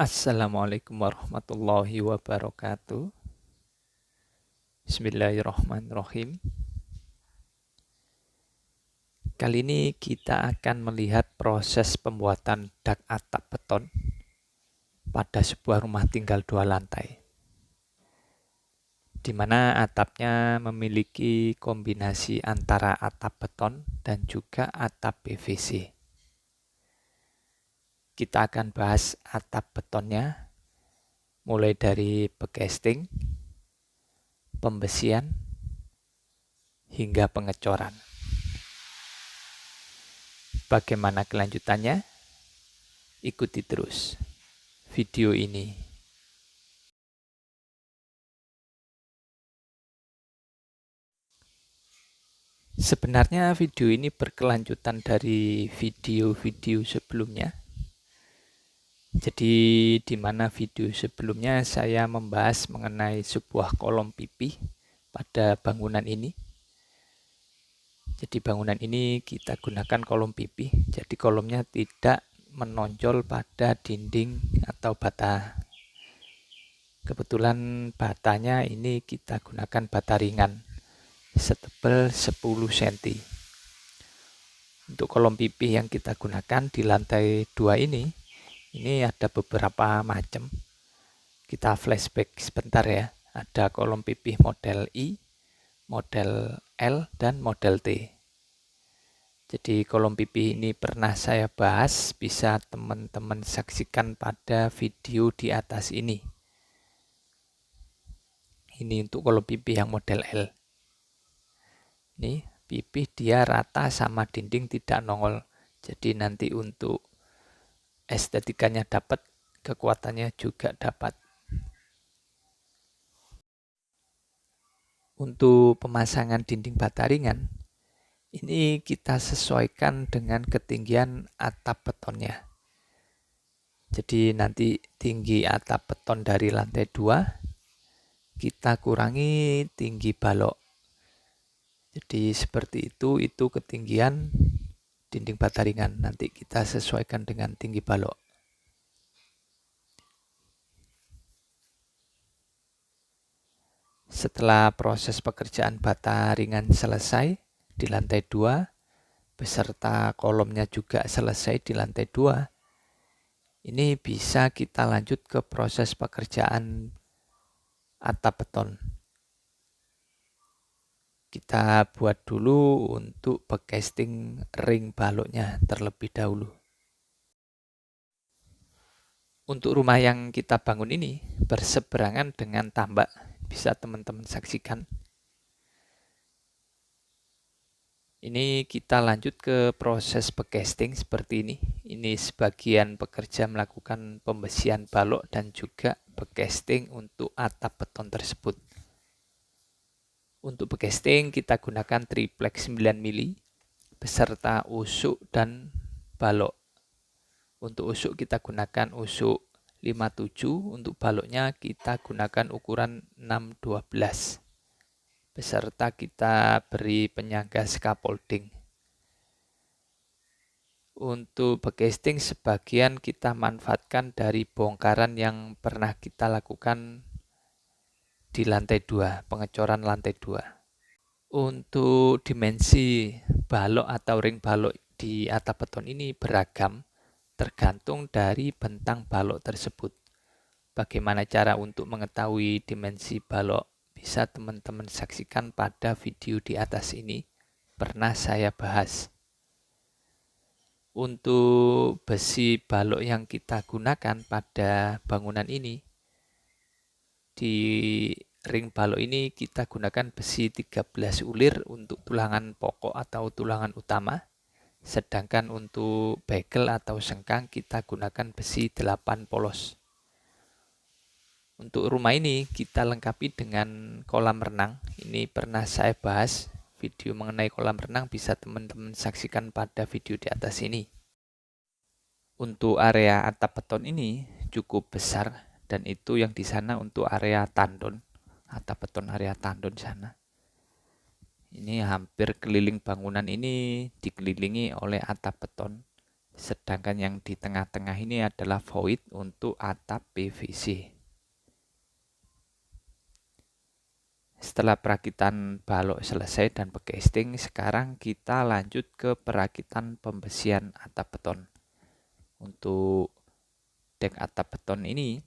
Assalamualaikum warahmatullahi wabarakatuh. Bismillahirrahmanirrahim. Kali ini kita akan melihat proses pembuatan dak atap beton pada sebuah rumah tinggal 2 lantai, di mana atapnya memiliki kombinasi antara atap beton dan juga atap PVC. Kita akan bahas atap betonnya, mulai dari bekesting, pembesian, hingga pengecoran. Bagaimana kelanjutannya? Ikuti terus video ini. Sebenarnya video ini berkelanjutan dari video-video sebelumnya. Jadi di mana video sebelumnya saya membahas mengenai sebuah kolom pipih pada bangunan ini. Jadi bangunan ini kita gunakan kolom pipih. Jadi kolomnya tidak menonjol pada dinding atau bata. Kebetulan batanya ini kita gunakan bata ringan setebal 10 cm. Untuk kolom pipih yang kita gunakan di lantai 2 ini ada beberapa macam. Kita flashback sebentar ya. Ada kolom pipih model I, model L, dan model T. Jadi kolom pipih ini pernah saya bahas, bisa teman-teman saksikan pada video di atas ini. Ini untuk kolom pipih yang model L. Ini pipih dia rata sama dinding, tidak nongol. Jadi nanti untuk estetikanya dapat, kekuatannya juga dapat. Untuk pemasangan dinding bata ringan, ini kita sesuaikan dengan ketinggian atap betonnya. Jadi nanti tinggi atap beton dari lantai 2, kita kurangi tinggi balok. Jadi seperti itu ketinggian dinding bata ringan. Nanti kita sesuaikan dengan tinggi balok. Setelah proses pekerjaan bata ringan selesai di lantai 2, beserta kolomnya juga selesai di lantai 2, ini bisa kita lanjut ke proses pekerjaan atap beton. Kita buat dulu untuk bekesting ring baloknya terlebih dahulu. Untuk rumah yang kita bangun ini berseberangan dengan tambak, bisa teman-teman saksikan. Ini kita lanjut ke proses bekesting seperti ini. Ini sebagian pekerja melakukan pembesian balok dan juga bekesting untuk atap beton tersebut. Untuk bekesting kita gunakan triplex 9 mili beserta usuk dan balok. Untuk usuk kita gunakan usuk 57, untuk baloknya kita gunakan ukuran 612. Beserta kita beri penyangga scaffolding. Untuk bekesting sebagian kita manfaatkan dari bongkaran yang pernah kita lakukan di lantai 2, pengecoran lantai 2. Untuk dimensi balok atau ring balok di atap beton ini beragam, tergantung dari bentang balok tersebut. Bagaimana cara untuk mengetahui dimensi balok? Bisa teman-teman saksikan pada video di atas ini, pernah saya bahas. Untuk besi balok yang kita gunakan pada bangunan ini, di ring balok ini kita gunakan besi 13 ulir untuk tulangan pokok atau tulangan utama. Sedangkan untuk bagel atau sengkang kita gunakan besi 8 polos. Untuk rumah ini kita lengkapi dengan kolam renang. Ini pernah saya bahas, video mengenai kolam renang bisa teman-teman saksikan pada video di atas ini. Untuk area atap beton ini cukup besar, dan itu yang di sana untuk area tandon, atap beton area tandon sana. Ini hampir keliling bangunan ini dikelilingi oleh atap beton, Sedangkan yang di tengah-tengah ini adalah void untuk atap PVC. Setelah perakitan balok selesai dan pecasting, sekarang kita lanjut ke perakitan pembesian atap beton. Untuk dek atap beton ini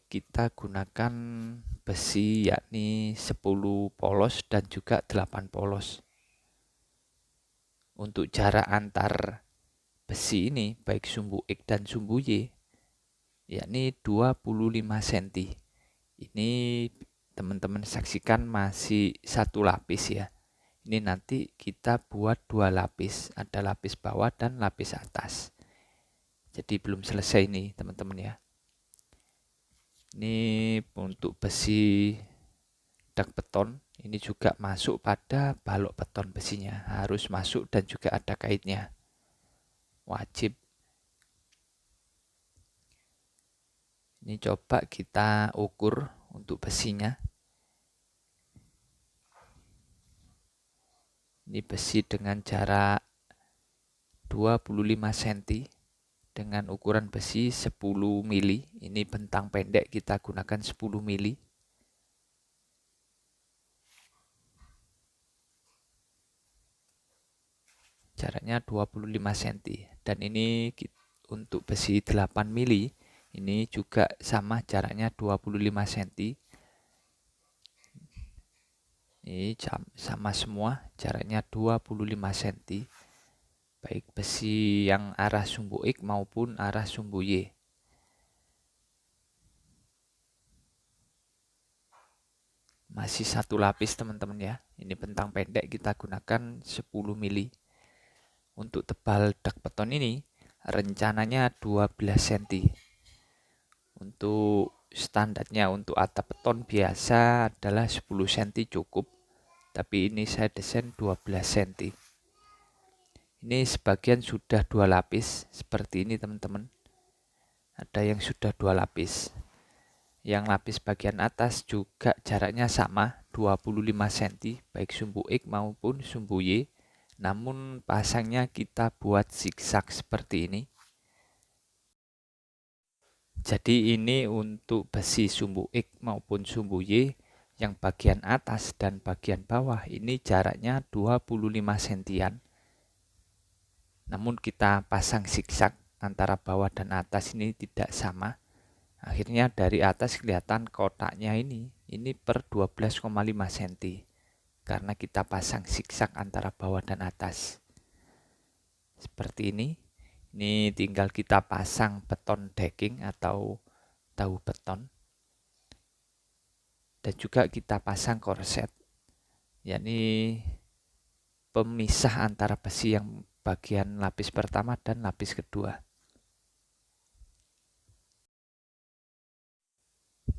kita gunakan besi yakni 10 polos dan juga 8 polos. Untuk jarak antar besi ini baik sumbu X dan sumbu Y yakni 25 cm. Ini teman-teman saksikan masih satu lapis ya. Ini nanti kita buat dua lapis, ada lapis bawah dan lapis atas. Jadi belum selesai nih teman-teman ya. Ini untuk besi dak beton, ini juga masuk pada balok beton besinya, harus masuk dan juga ada kaitnya. Wajib. Ini coba kita ukur untuk besinya. Ini besi dengan jarak 25 cm dengan ukuran besi 10 mili. Ini bentang pendek kita gunakan 10 mili. Jaraknya 25 cm. Dan ini untuk besi 8 mili. Ini juga sama jaraknya 25 cm. Ini sama semua, jaraknya 25 cm. Baik besi yang arah sumbu X maupun arah sumbu Y. Masih satu lapis teman-teman ya. Ini bentang pendek kita gunakan 10 mili. Untuk tebal dak beton ini rencananya 12 cm. Untuk standarnya untuk atap beton biasa adalah 10 cm cukup, tapi ini saya desain 12 cm. Ini sebagian sudah dua lapis seperti ini teman-teman. Ada yang sudah dua lapis. Yang lapis bagian atas juga jaraknya sama 25 cm baik sumbu X maupun sumbu Y. Namun pasangnya kita buat zigzag seperti ini. Jadi ini untuk besi sumbu X maupun sumbu Y yang bagian atas dan bagian bawah ini jaraknya 25 cm. Namun kita pasang zigzag antara bawah dan atas ini tidak sama. Akhirnya dari atas kelihatan kotaknya ini per 12,5 cm. Karena kita pasang zigzag antara bawah dan atas. Seperti ini. Ini tinggal kita pasang beton decking atau tahu beton. Dan juga kita pasang korset. Yakni pemisah antara besi yang bagian lapis pertama dan lapis kedua.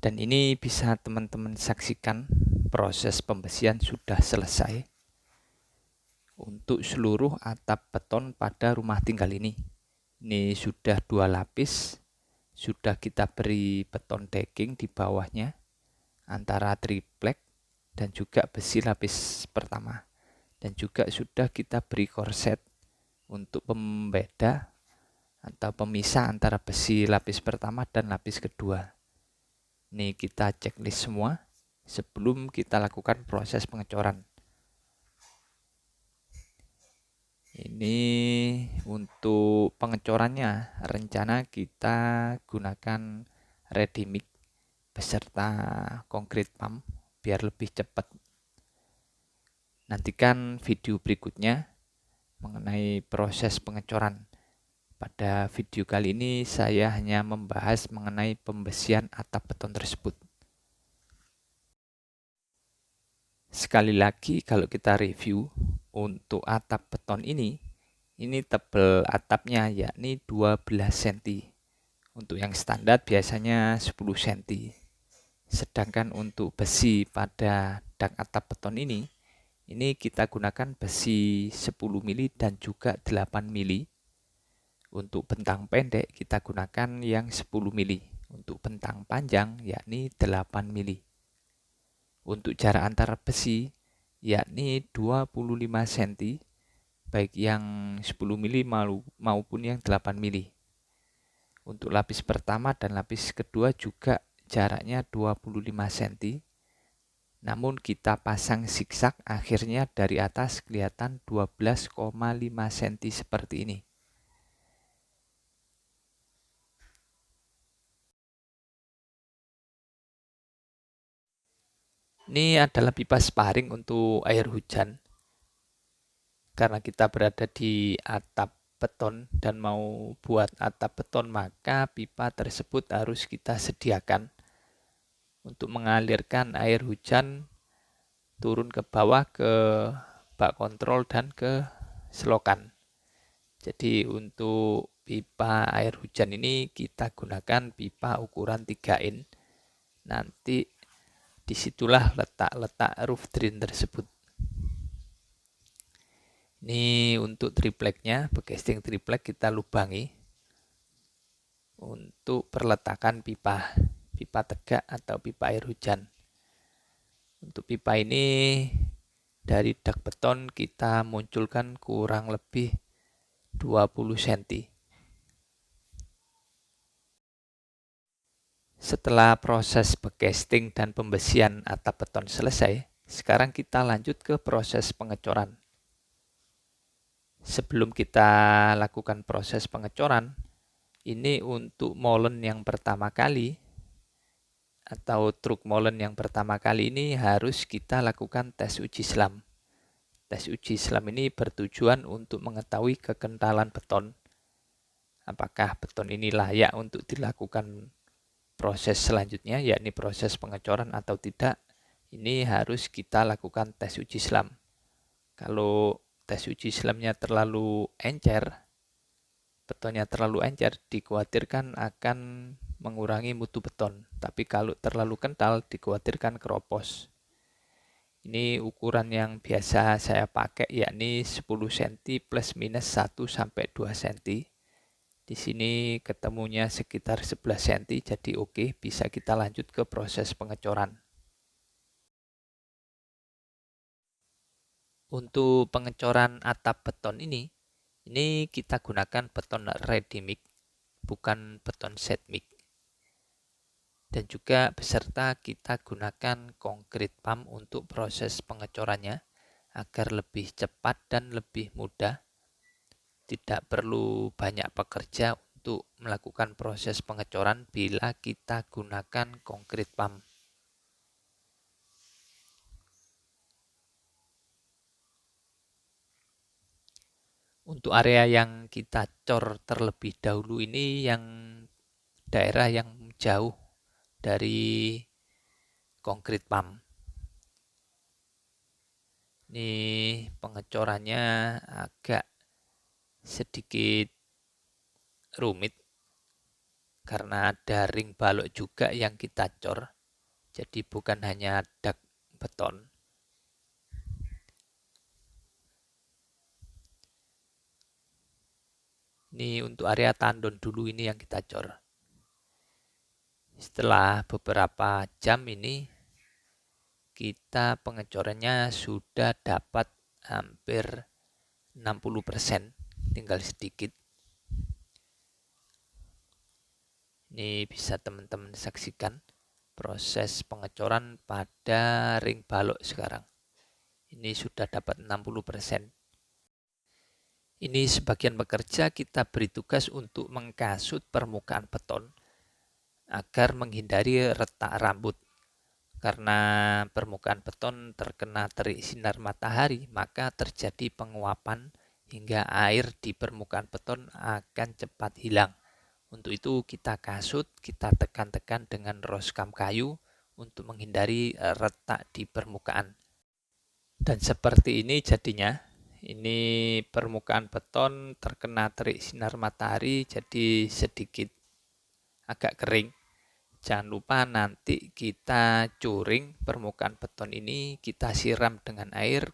Dan ini bisa teman-teman saksikan proses pembesian sudah selesai untuk seluruh atap beton pada rumah tinggal ini. Ini sudah dua lapis, sudah kita beri beton decking di bawahnya antara triplek dan juga besi lapis pertama. Dan juga sudah kita beri korset untuk pembeda atau pemisah antara besi lapis pertama dan lapis kedua. Ini kita checklist semua sebelum kita lakukan proses pengecoran. Ini untuk pengecorannya rencana kita gunakan ready mix beserta concrete pump biar lebih cepat. Nantikan video berikutnya mengenai proses pengecoran. Pada video kali ini saya hanya membahas mengenai pembesian atap beton tersebut. Sekali lagi kalau kita review untuk atap beton ini tebal atapnya yakni 12 cm. Untuk yang standar biasanya 10 cm. Sedangkan untuk besi pada dak atap beton ini kita gunakan besi 10 mili dan juga 8 mili. Untuk bentang pendek kita gunakan yang 10 mili. Untuk bentang panjang yakni 8 mili. Untuk jarak antar besi yakni 25 cm baik yang 10 mili maupun yang 8 mili. Untuk lapis pertama dan lapis kedua juga jaraknya 25 cm. Namun kita pasang zigzag, akhirnya dari atas kelihatan 12,5 cm seperti ini. Ini adalah pipa sparing untuk air hujan. Karena kita berada di atap beton dan mau buat atap beton, maka pipa tersebut harus kita sediakan untuk mengalirkan air hujan turun ke bawah ke bak kontrol dan ke selokan. Jadi untuk pipa air hujan ini kita gunakan pipa ukuran 3 in. Nanti disitulah letak roof drain tersebut. Ini untuk tripleknya, bekasting triplek kita lubangi untuk perletakan pipa tegak atau pipa air hujan. Untuk pipa ini dari dak beton kita munculkan kurang lebih 20 cm. Setelah proses bekasting dan pembesian atap beton selesai, sekarang kita lanjut ke proses pengecoran. Sebelum kita lakukan proses pengecoran, ini untuk molen yang pertama kali atau truk molen yang pertama kali ini harus kita lakukan tes uji selam. Tes uji selam ini bertujuan untuk mengetahui kekentalan beton. Apakah beton ini layak untuk dilakukan proses selanjutnya, yakni proses pengecoran atau tidak. Ini harus kita lakukan tes uji selam. Kalau tes uji selamnya terlalu encer, betonnya terlalu encer, dikhawatirkan akan mengurangi mutu beton. Tapi kalau terlalu kental, dikhawatirkan keropos. Ini ukuran yang biasa saya pakai, yakni 10 cm plus minus 1 sampai 2 cm. Di sini ketemunya sekitar 11 cm, jadi oke, bisa kita lanjut ke proses pengecoran. Untuk pengecoran atap beton ini kita gunakan beton ready mix, bukan beton set mix. Dan juga beserta kita gunakan konkrit pump untuk proses pengecorannya agar lebih cepat dan lebih mudah. Tidak perlu banyak pekerja untuk melakukan proses pengecoran bila kita gunakan konkrit pump. Untuk area yang kita cor terlebih dahulu ini yang daerah yang jauh dari konkrit pump. Ini pengecorannya agak sedikit rumit karena ada ring balok juga yang kita cor. Jadi bukan hanya dak beton. Ini untuk area tandon dulu ini yang kita cor. Setelah beberapa jam ini kita pengecorannya sudah dapat hampir 60%, tinggal sedikit. Ini bisa teman-teman saksikan proses pengecoran pada ring balok sekarang. Ini sudah dapat 60%. Ini sebagian pekerja kita beri tugas untuk mengkasut permukaan beton agar menghindari retak rambut. Karena permukaan beton terkena terik sinar matahari, maka terjadi penguapan hingga air di permukaan beton akan cepat hilang. Untuk itu kita kasut, kita tekan-tekan dengan roskam kayu untuk menghindari retak di permukaan. Dan seperti ini jadinya. Ini permukaan beton terkena terik sinar matahari jadi sedikit agak kering. Jangan lupa nanti kita curing permukaan beton ini, kita siram dengan air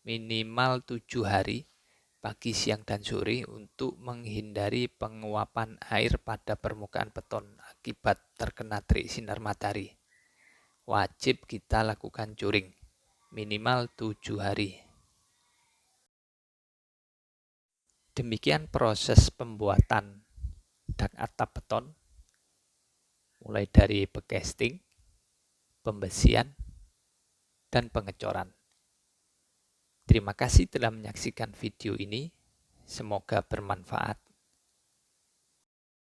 minimal 7 hari, pagi, siang, dan sore untuk menghindari penguapan air pada permukaan beton akibat terkena terik sinar matahari. Wajib kita lakukan curing minimal 7 hari. Demikian proses pembuatan dak atap beton, mulai dari becasting, pembesian, dan pengecoran. Terima kasih telah menyaksikan video ini. Semoga bermanfaat.